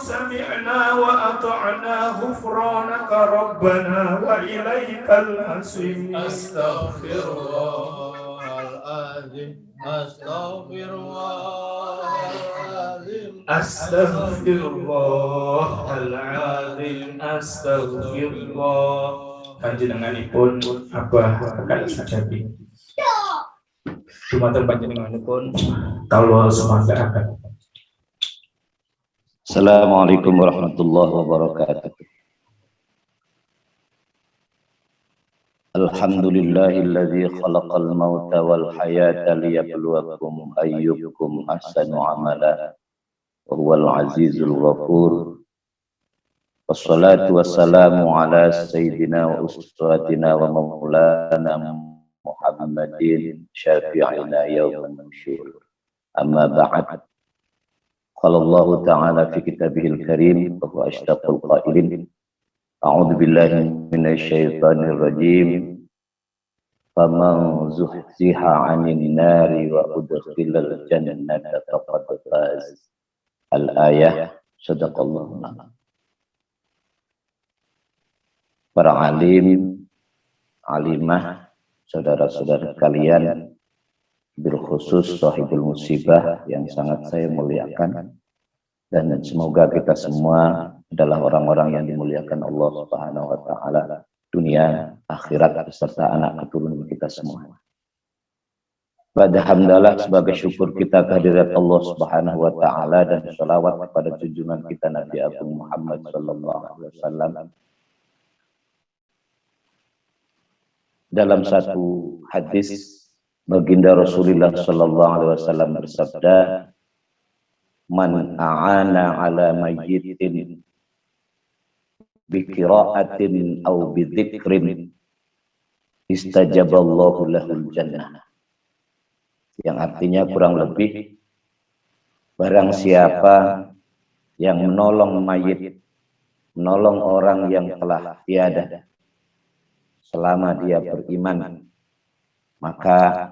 سمعنا وأطعنا غفرانك ربنا وإليك المصير. أستغفر الله العظيم أستغفر الله العظيم Astaghfirullahaladzim, astagfirullah. Panjenenganipun Abah Kakak Sajati. Cuma panjenenganipun kalau semangat akan. Assalamualaikum warahmatullahi wabarakatuh. Alhamdulillahilladzi khalaqal mauta wal hayata liyabluwakum ayyukum ahsanu amala wa huwal azizul ghafur. Wassalatu wassalamu ala sayyidina wa uswatina wa maulana Muhammadin syafi'ina yawman nusyur. Amma ba'd. Qala Allah ta'ala fi kitabihil karim wa huwa ashdaqul qailin. A'udzu billahi minasy syaithanir rajim. Faman zuhziha 'anil nari wa udkhilal jannata faqad faz. Al-ayah. Shadaqallahu a'lam. Para alim, alimah, saudara-saudara kalian, bil khusus sahibul musibah yang sangat saya muliakan, dan semoga kita semua adalah orang-orang yang dimuliakan Allah Subhanahu wa taala dunia, akhirat beserta anak keturunan kita semua. Pada hamdalah sebagai syukur kita kehadirat Allah Subhanahu wa taala dan selawat kepada junjungan kita Nabi Agung Muhammad sallallahu alaihi wasallam. Dalam satu hadis baginda Rasulullah sallallahu alaihi wasallam bersabda, "Man a'ana 'ala mayyitin bi qira'atin aw bi dzikrin istajaballahu lahul jannah." Yang artinya kurang lebih, barang siapa yang menolong mayit, menolong orang yang telah tiada selama dia beriman, maka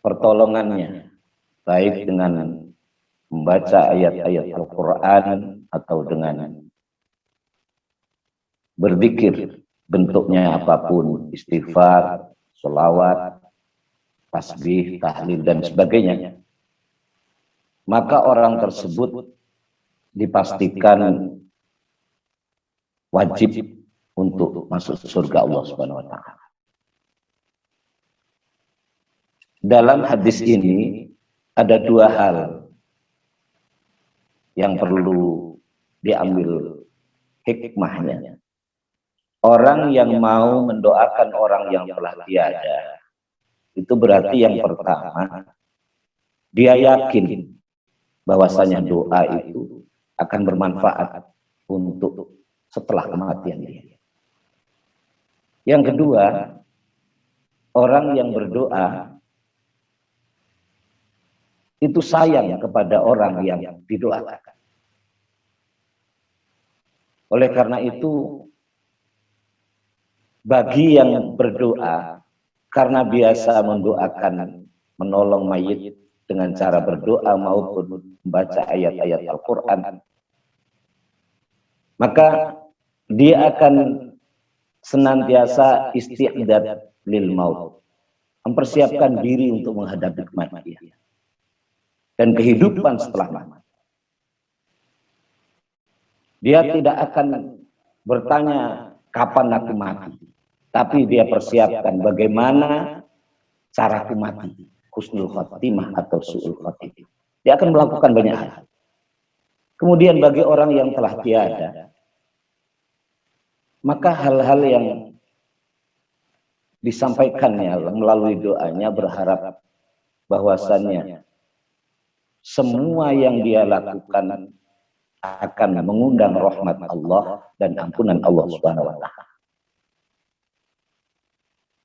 pertolongannya baik dengan membaca ayat-ayat Al-Quran atau dengan berzikir, bentuknya apapun, istighfar, sholawat, tasbih, tahlil, dan sebagainya, maka orang tersebut dipastikan wajib untuk masuk surga Allah Subhanahu wa taala. Dalam hadis ini ada dua hal yang perlu diambil hikmahnya. Orang yang mau mendoakan orang yang telah tiada, itu berarti yang pertama, dia yakin bahwasanya doa itu akan bermanfaat untuk setelah kematian dia. Yang kedua, orang yang berdoa itu sayang kepada orang yang didoakan. Oleh karena itu, bagi yang berdoa, karena biasa mendoakan, menolong mayit dengan cara berdoa maupun membaca ayat-ayat Al-Quran, maka dia akan senantiasa isti'dad lil maut, mempersiapkan diri untuk menghadapi kematian dan kehidupan setelah mati. Dia tidak akan bertanya kapan aku mati, tapi dia persiapkan bagaimana cara aku mati, husnul khatimah atau su'ul khatimah. Dia akan melakukan banyak hal. Kemudian bagi orang yang telah tiada, maka hal-hal yang disampaikannya melalui doanya berharap bahwasannya semua yang dia lakukan akan mengundang rahmat Allah dan ampunan Allah Subhanahu wa taala.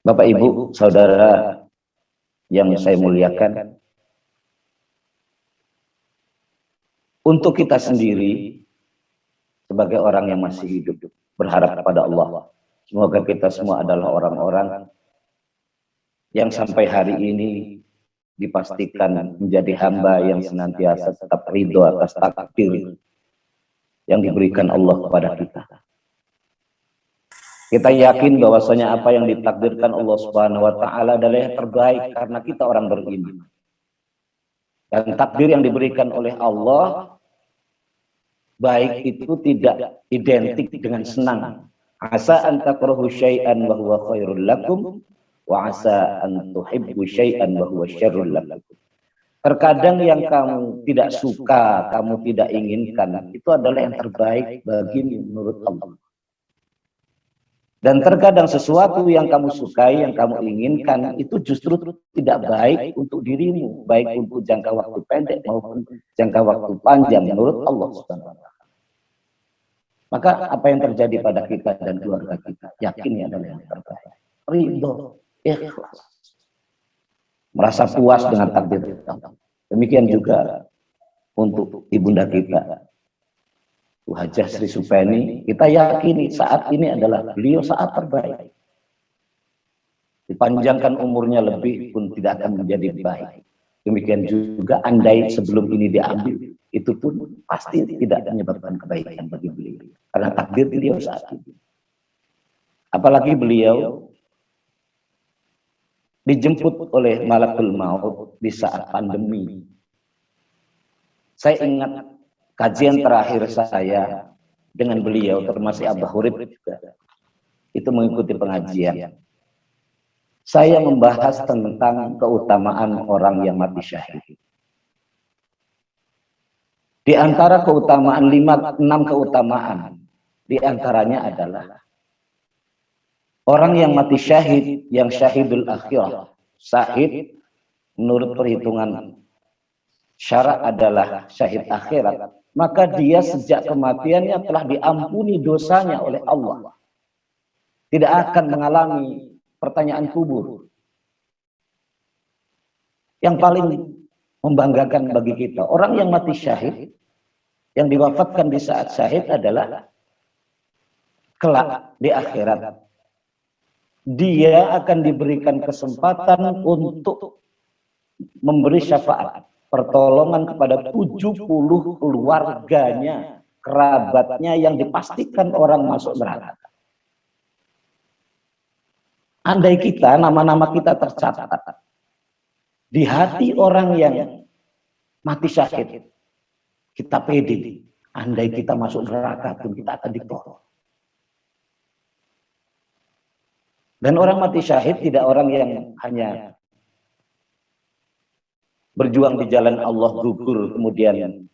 Bapak Ibu, saudara yang saya muliakan, untuk kita sendiri sebagai orang yang masih hidup, berharap kepada Allah, semoga kita semua adalah orang-orang yang sampai hari ini dipastikan menjadi hamba yang senantiasa tetap ridho atas takdir yang diberikan Allah kepada kita. Kita yakin bahwasanya apa yang ditakdirkan Allah Subhanahu wa taala adalah yang terbaik karena kita orang beriman. Dan takdir yang diberikan oleh Allah baik itu tidak identik dengan senang. Asa an takrahu syai'an wa huwa khairul lakum wa asa an tuhibbu syai'an wa huwa syarrul lakum. Terkadang yang kamu tidak suka, kamu tidak inginkan, itu adalah yang terbaik bagimu menurut Allah. Dan terkadang sesuatu yang kamu sukai, yang kamu inginkan, itu justru tidak baik untuk dirimu, baik untuk jangka waktu pendek maupun jangka waktu panjang menurut Allah Subhanahu wa taala. Maka apa yang terjadi pada kita dan keluarga kita, yakin ini adalah yang terbaik. Ridho, ikhlas. Merasa puas dengan takdir Allah. Demikian juga untuk ibunda kita, Hajah Sri Supeni, kita yakini saat ini adalah beliau saat terbaik. Dipanjangkan umurnya lebih pun tidak akan menjadi baik. Demikian juga andai sebelum ini diambil, itu pun pasti tidak menyebabkan kebaikan bagi beliau. Karena takdir beliau saat ini. Apalagi beliau dijemput oleh malakul maut di saat pandemi. Saya ingat kajian terakhir saya dengan beliau, termasuk Abah Hurib juga, itu mengikuti pengajian. Saya membahas tentang keutamaan orang yang mati syahid. Di antara keutamaan 6 keutamaan, di antaranya adalah orang yang mati syahid, yang syahidul akhirah. Syahid menurut perhitungan syarak adalah syahid akhirat. Maka dia sejak kematiannya telah diampuni dosanya oleh Allah. Tidak akan mengalami pertanyaan kubur. Yang paling membanggakan bagi kita, orang yang mati syahid, yang diwafatkan di saat syahid adalah kelak di akhirat. Dia akan diberikan kesempatan untuk memberi syafaat, pertolongan kepada 70 keluarganya, kerabatnya yang dipastikan orang masuk neraka. Andai kita, nama-nama kita tercatat di hati orang yang mati syahid, kita pede. Andai kita masuk neraka pun kita akan ditolong. Dan orang mati syahid tidak orang yang hanya berjuang di jalan Allah gugur, kemudian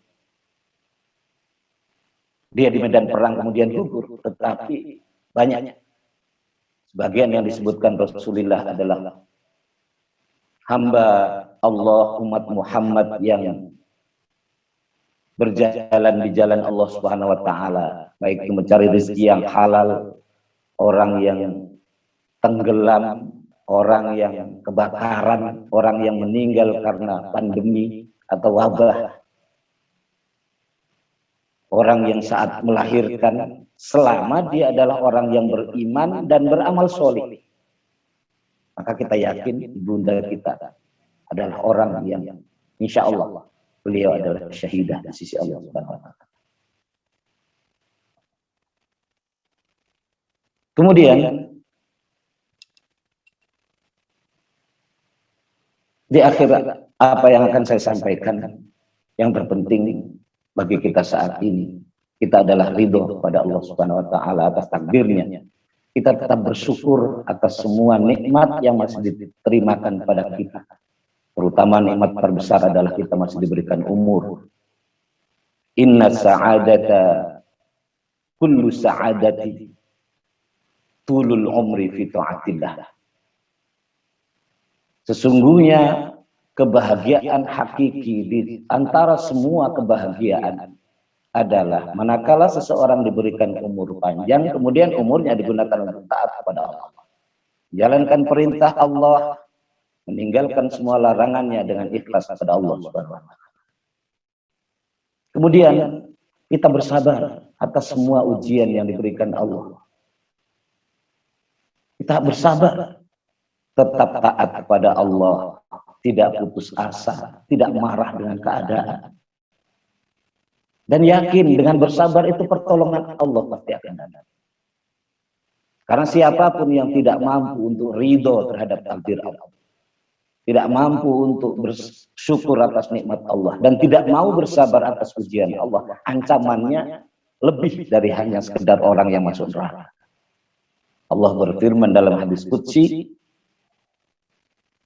dia di medan perang kemudian gugur, tetapi banyak sebagian yang disebutkan Rasulullah adalah hamba Allah umat Muhammad yang berjalan di jalan Allah Subhanahu wa taala, baik itu mencari rezeki yang halal, orang yang tenggelam, orang yang kebakaran, orang yang meninggal karena pandemi atau wabah, orang yang saat melahirkan, selama dia adalah orang yang beriman dan beramal soleh, maka kita yakin ibunda kita adalah orang yang insya Allah beliau adalah syahidah di sisi Allah Subhanahu wa taala. Kemudian di akhirat, apa yang akan saya sampaikan yang terpenting bagi kita saat ini, kita adalah ridho kepada Allah Subhanahu wa taala atas takdirnya. Kita tetap bersyukur atas semua nikmat yang masih diterimakan pada kita. Terutama nikmat terbesar adalah kita masih diberikan umur. Inna sa'adata kullu sa'adati tulul umri fi ta'atillah. Sesungguhnya kebahagiaan hakiki di antara semua kebahagiaan adalah manakala seseorang diberikan umur panjang, kemudian umurnya digunakan untuk taat kepada Allah. Jalankan perintah Allah, meninggalkan semua larangannya dengan ikhlas kepada Allah Subhanahu wa taala. Kemudian kita bersabar atas semua ujian yang diberikan Allah. Kita bersabar, tetap taat kepada Allah, tidak putus asa, tidak marah dengan keadaan. Dan yakin dengan bersabar itu pertolongan Allah pasti akan datang. Karena siapapun yang tidak mampu untuk ridho terhadap takdir Allah, tidak mampu untuk bersyukur atas nikmat Allah, dan tidak mau bersabar atas ujian Allah, ancamannya lebih dari hanya sekedar orang yang masuk neraka. Allah berfirman dalam hadis qudsi,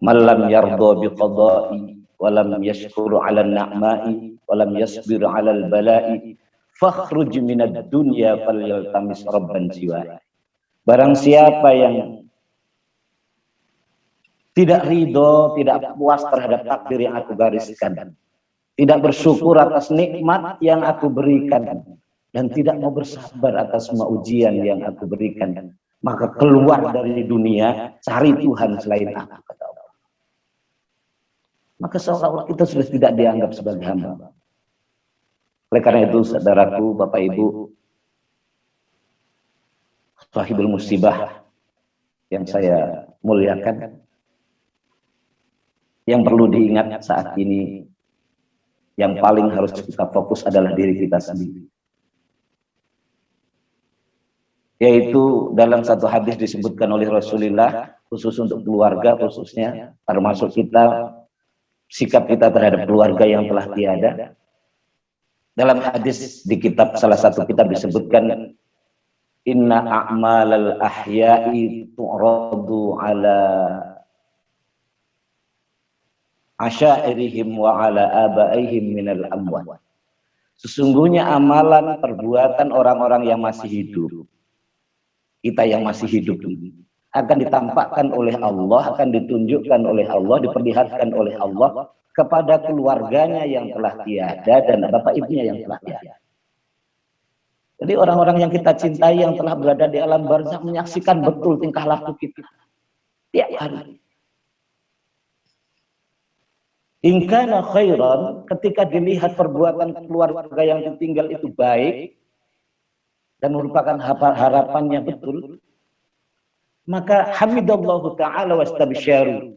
"Malam yardha biqada'i walam yashkuru 'ala an-na'ma'i walam yasbir 'ala al-bala'i fakhruj minad dunya falyaltamis rabban jiwa." Barang siapa yang tidak ridho, tidak puas terhadap takdir yang aku gariskan, tidak bersyukur atas nikmat yang aku berikan, dan tidak mau bersabar atas semua ujian yang aku berikan, maka keluar dari dunia, cari Tuhan selain aku, kata Allah. Maka seolah-olah kita sudah tidak dianggap sebagai hamba. Oleh karena itu, saudaraku, Bapak Ibu, sahibul musibah yang saya muliakan, yang perlu diingat saat ini, yang paling harus kita fokus adalah diri kita sendiri. Yaitu dalam satu hadis disebutkan oleh Rasulullah, khusus untuk keluarga khususnya, termasuk kita, sikap kita terhadap keluarga yang telah tiada. Dalam hadis di kitab, salah satu kitab disebutkan, inna a'malal ahya'i tu'radu ala asyairihim wa ala abaihim minal amwat. Sesungguhnya amalan perbuatan orang-orang yang masih hidup, kita yang masih hidup ini, akan ditampakkan oleh Allah, akan ditunjukkan oleh Allah, diperlihatkan oleh Allah kepada keluarganya yang telah tiada dan bapak ibunya yang telah tiada. Jadi orang-orang yang kita cintai yang telah berada di alam barzakh menyaksikan betul tingkah laku kita tiap hari. In kana khairan, ketika dilihat perbuatan keluarga yang ditinggal itu baik dan merupakan harapannya betul, maka hamidallahu ta'ala wastabsyaru.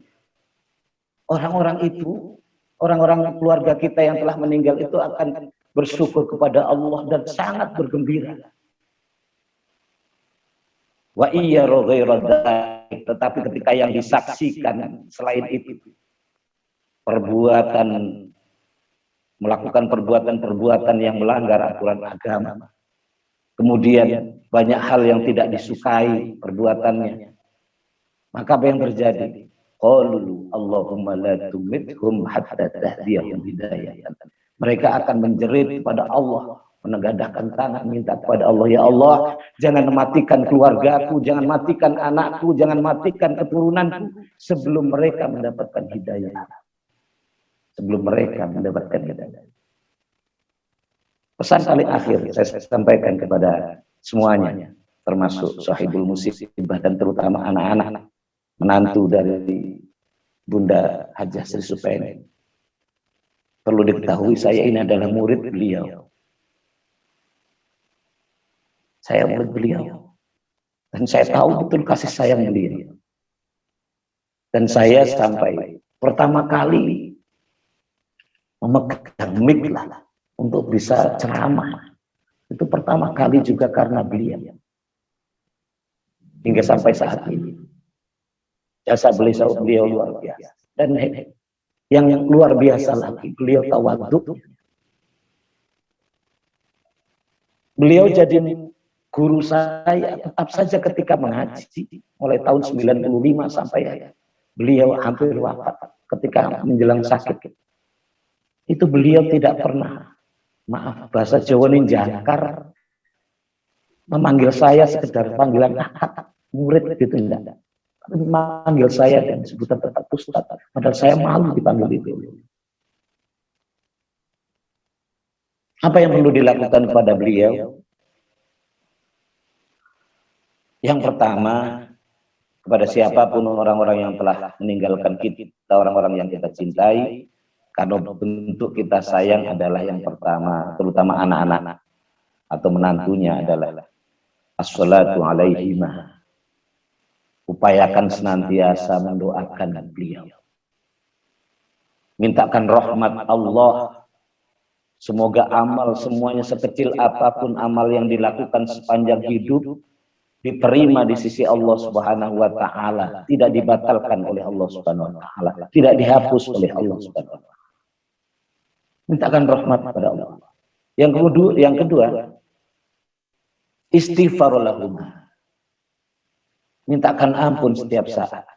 Orang-orang itu, orang-orang keluarga kita yang telah meninggal itu akan bersyukur kepada Allah dan sangat bergembira. Wa iya ghaira dzalik, tetapi ketika yang disaksikan selain itu, melakukan perbuatan-perbuatan yang melanggar aturan agama, kemudian banyak hal yang tidak disukai perbuatannya, maka apa yang terjadi? Qalu Allahumma la tumithum hatta tahdiyahum hidayah. Mereka akan menjerit kepada Allah, menegadahkan tangan, minta kepada Allah, ya Allah, jangan matikan keluargaku, jangan matikan anakku, jangan matikan keturunanku sebelum mereka mendapatkan hidayah. Sebelum mereka mendapatkan hidayah. Pesan paling akhir saya sampaikan kepada semuanya, termasuk sahibul musibah dan terutama anak-anak menantu dari Bunda Hajah Sri Supeni. Perlu diketahui saya ini adalah murid beliau. Saya murid beliau. Dan saya tahu betul kasih sayang beliau. Dan saya sampai pertama kali memegang mic lah untuk bisa ceramah. Itu pertama kali juga karena beliau. Hingga sampai saat ini. Jasa beliau luar biasa. Dan yang luar biasa lagi, beliau tawadhu. Beliau jadi guru saya tetap saja ketika mengaji. Mulai tahun 95 sampai beliau hampir wafat ketika menjelang sakit. Itu beliau tidak pernah, maaf bahasa Jawa ini jangkar, memanggil saya sekedar panggilan murid gitu enggak. Memanggil saya dan sebutan tetap ustaz, padahal saya malu dipanggil itu. Apa yang perlu dilakukan kepada beliau? Yang pertama, kepada siapapun orang-orang yang telah meninggalkan kita, orang-orang yang kita cintai, karena bentuk kita sayang adalah yang pertama, terutama anak-anak atau menantunya adalah as-salatu alaihimah. Upayakan senantiasa mendoakan beliau. mintakan rahmat Allah. Semoga amal semuanya sekecil apapun amal yang dilakukan sepanjang hidup diterima di sisi Allah Subhanahu wa taala, tidak dibatalkan oleh Allah Subhanahu wa taala, tidak dihapus oleh Allah Subhanahu wa taala. Mintakan rahmat kepada Allah. Yang kedua, istighfar lahum. Mintakan ampun setiap saat.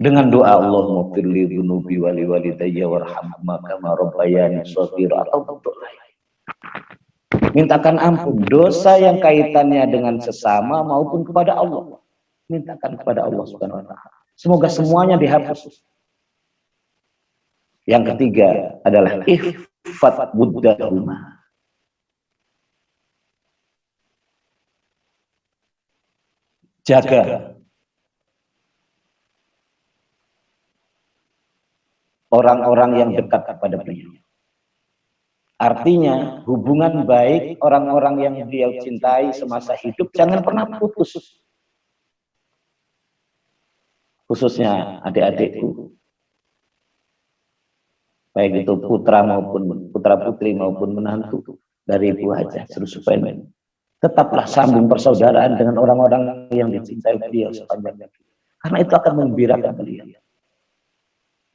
Dengan doa Allahumma firli dhunubi wali walidayya warhamhuma kama rabbayani shaghira atau bentuk lain. Mintakan ampun dosa yang kaitannya dengan sesama maupun kepada Allah. Mintakan kepada Allah Subhanahu wa taala. Semoga semuanya dihapus. Yang ketiga adalah ihfad buddahuma. Jaga orang-orang yang dekat kepada beliau. Artinya hubungan baik orang-orang yang beliau cintai semasa hidup jangan pernah putus. Khususnya adik-adikku, baik itu putra putri maupun menantu dari Ibu Hajah Serusupen, tetaplah sambung persaudaraan dengan orang-orang yang dicintai beliau sepanjang hidup, karena itu akan membirakan beliau.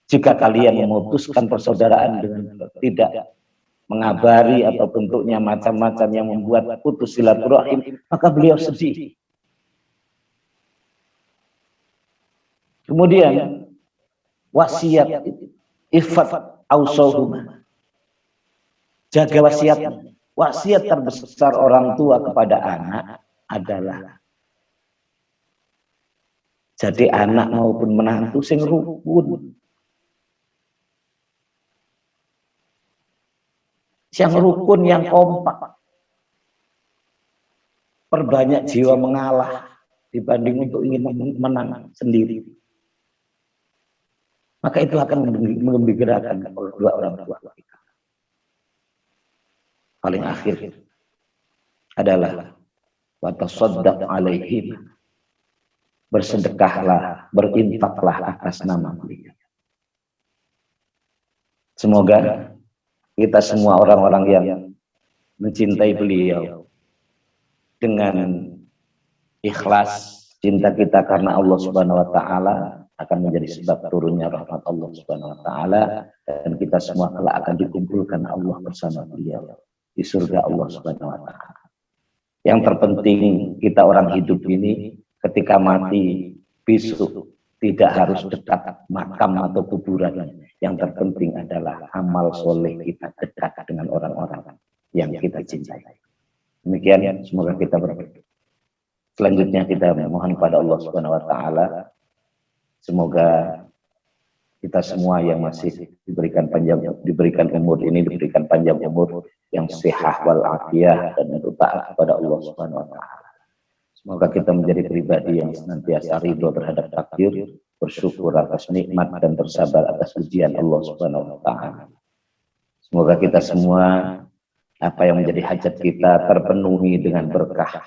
Jika kalian memutuskan persaudaraan dengan tidak mengabari atau bentuknya macam-macam yang membuat putus silaturahim, maka beliau sedih. Kemudian wasiat ifat ausauhuma, jaga wasiat. Wasiat terbesar orang tua kepada anak adalah jadi anak maupun menantu sing rukun. Yang rukun, yang kompak. Perbanyak jiwa mengalah dibanding untuk ingin menang sendiri. Maka itu akan menggembirakan dua orang tua kita. Paling akhir adalah watasaddaq alaihim. Bersedekahlah, berinfaklah atas nama beliau. Semoga kita semua orang-orang yang mencintai beliau dengan ikhlas cinta kita karena Allah Subhanahu wa taala akan menjadi sebab turunnya rahmat Allah Subhanahu wa taala, dan kita semua kelak akan dikumpulkan Allah bersama beliau di surga Allah Subhanahu wa taala. Yang terpenting kita orang hidup ini ketika mati besok tidak harus dekat makam atau kuburan. Yang terpenting adalah amal soleh kita dekat dengan orang-orang yang kita cintai. Demikian, semoga kita berdoa. Selanjutnya kita mohon pada Allah Subhanahu wa taala, semoga kita semua yang masih diberikan umur ini diberikan panjang umur yang sehat wal afiyah dan taat kepada Allah Subhanahu wa taala. Semoga kita menjadi pribadi yang senantiasa ridho terhadap takdir, bersyukur atas nikmat dan bersabar atas ujian Allah Subhanahu wa taala. Semoga kita semua apa yang menjadi hajat kita terpenuhi dengan berkah,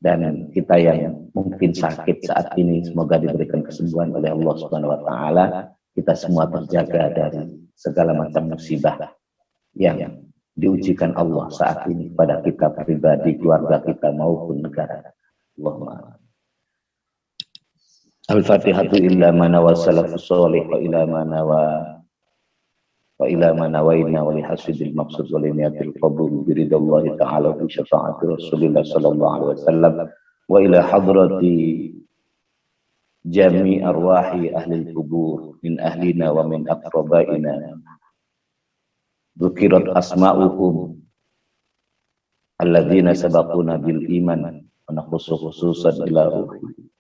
dan kita yang mungkin sakit saat ini semoga diberikan kesembuhan oleh Allah Subhanahu wa taala. Kita semua terjaga dari segala macam musibah yang diujikan Allah saat ini pada kita pribadi, keluarga kita maupun negara. Allahumma Al-Fatihatu illa mana wa salafus sholih wa ila mana wa ila mana wa inna wa lihasidil maqsud wa liniyatil qabul biridallahi ta'ala bi syafa'ati Rasulillah sallallahu alaihi wasallam wa ila hadrati jami arwahi ahli kubur min ahlina wa min aqrabaina dzukirat asma'uhum alladzina sabaquna bil iman wa nakhussu khususan ila ruhi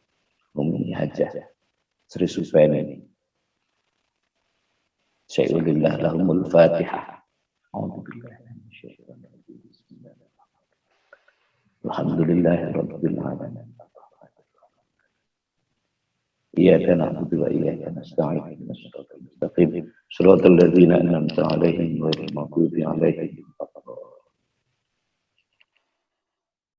Umi Hajah Serusupen. Syai'ulillah lahumul Fatihah. Alhamdulillahirabbil alamin. Iyyaka na'budu wa iyyaka nasta'in. Ihdinas siratal mustaqim. Shiratal ladzina an'amta 'alaihim ghairil maghdubi 'alaihim